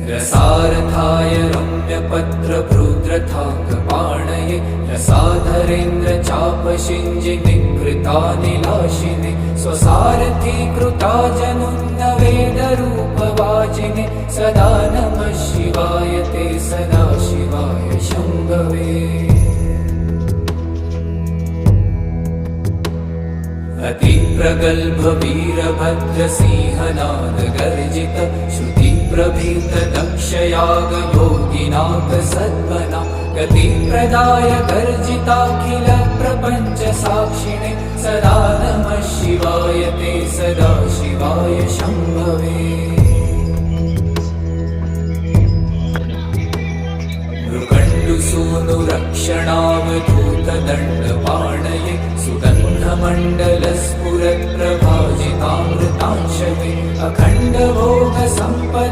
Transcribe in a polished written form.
रसारथाय रम्यपत्रभृद्रथाङ्गपाणये रसाधरेन्द्र चापशिञ्जिनिकृतानिलाशिने स्वसारथीकृता जनुन्नवेदरूपवाचिने सदा नमः शिवाय ते सदा शिवाय शम्भवे। अतिप्रगल्भ वीरभद्रसिंहनाद गर्जित श्रुतिप्रभीत दक्षयाग योगिनाथ सद्मना गतिप्रदाय गर्जिताखिल प्रपञ्च साक्षिणे सदा नमः शिवाय ते सदा शिवाय शम्भवे। मृगण्डुसूनुरक्षणावधूतदण्डपाणये सुगन्धमण्डलस्फुरत्प्रभाजितामृतांशवे अखण्डभोगसम्पद